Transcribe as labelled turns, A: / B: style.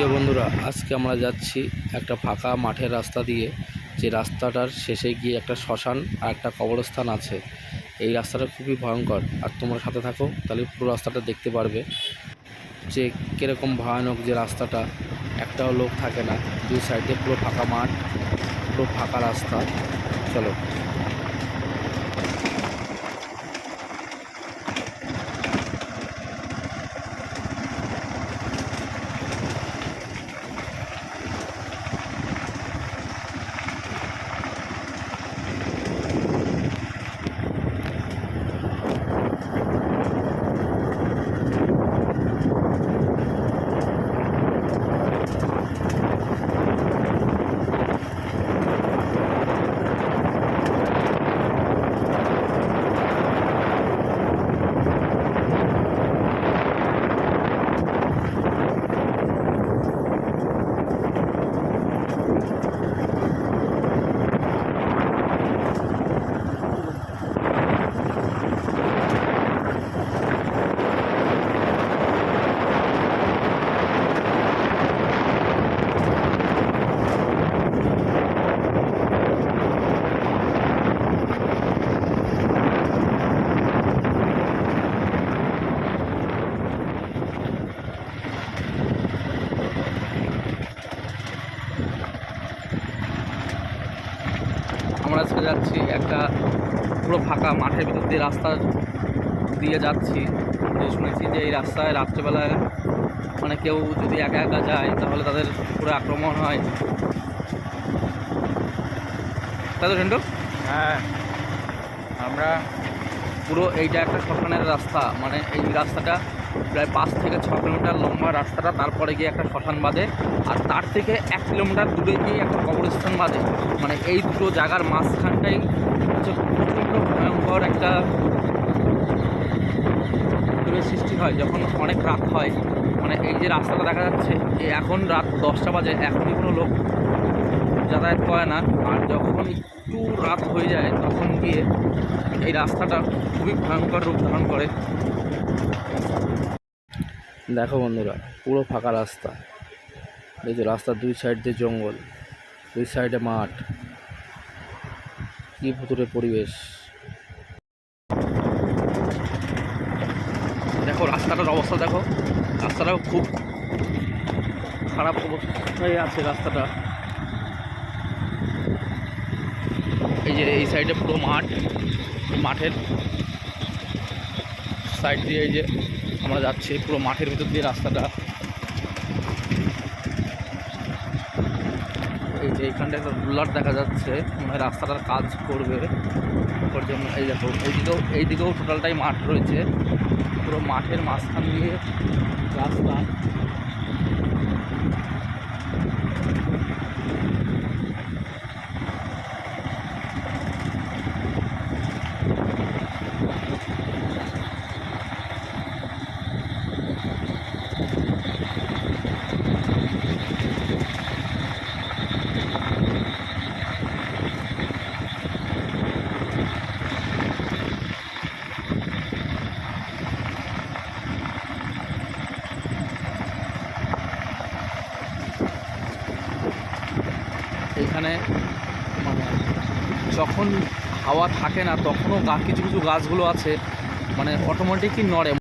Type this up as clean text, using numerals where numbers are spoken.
A: প্রিয় বন্ধুরা, আজকে আমরা যাচ্ছি একটা ফাঁকা মাঠের রাস্তা দিয়ে, যে রাস্তাটার শেষে গিয়ে একটা শ্মশান আর একটা কবরস্থান আছে। এই রাস্তাটা খুবই ভয়ঙ্কর, আর তোমরা সাথে থাকো তাহলে পুরো রাস্তাটা দেখতে পারবে যে কীরকম ভয়ানক যে রাস্তাটা। একটাও লোক থাকে না, দুই সাইডে পুরো ফাঁকা মাঠ, পুরো ফাঁকা রাস্তা। চলো। আমরা আজকে যাচ্ছি একটা পুরো ফাঁকা মাঠের ভিতর দিয়ে রাস্তা দিয়ে যাচ্ছি। যে শুনেছি যে এই রাস্তায় রাত্রেবেলায় মানে কেউ যদি একা একা যায় তাহলে তাদের পুরো আক্রমণ হয়, তাই তো ঝন্টু?
B: হ্যাঁ, আমরা
A: পুরো এইটা একটা শ্মশানের রাস্তা, মানে এই রাস্তাটা প্রায় 5 থেকে 6 কিলোমিটার লম্বা রাস্তাটা, তারপরে গিয়ে একটা শ্মশান বাঁধে, আর তার থেকে 1 কিলোমিটার দূরে গিয়ে একটা কবরস্থান বাঁধে। মানে এই দুটো জায়গার মাঝখানটাই হচ্ছে প্রচণ্ড ভয়ঙ্কর একটা পরিবেশ সৃষ্টি হয় যখন অনেক রাত হয়। মানে এই যে রাস্তাটা দেখা যাচ্ছে, এখন রাত 10টা বাজে, এখনই কোনো লোক যাতায়াত করে না। আর যখন একটু রাত হয়ে যায় তখন গিয়ে এই রাস্তাটা খুবই ভয়ঙ্কর রূপ ধারণ করে। দেখো বন্ধুরা, পুরো ফাঁকা রাস্তা। এই যে রাস্তার দুই সাইড দিয়ে জঙ্গল, দুই সাইডে মাঠ, কি ভুতুরে পরিবেশ। দেখো রাস্তাটার অবস্থা, দেখো রাস্তাটাও খুব খারাপ অবস্থায় আছে রাস্তাটা। এই যে এই সাইডে পুরো মাঠ, মাঠের সাইড দিয়ে এই যে আমরা যাচ্ছি পুরো মাঠের ভিতর দিয়ে রাস্তাটা। এই যে এইখানটা একটা রোলার দেখা যাচ্ছে, মানে রাস্তাটার কাজ করবে ওর জন্য। এই দেখো এইদিকেও টোটালটাই মাঠ রয়েছে, পুরো মাঠের মাঝখান দিয়ে রাস্তা। এইখানে মানে যখন হাওয়া থাকে না তখনও কিছু কিছু গাছগুলো আছে মানে অটোমেটিকই নড়ে।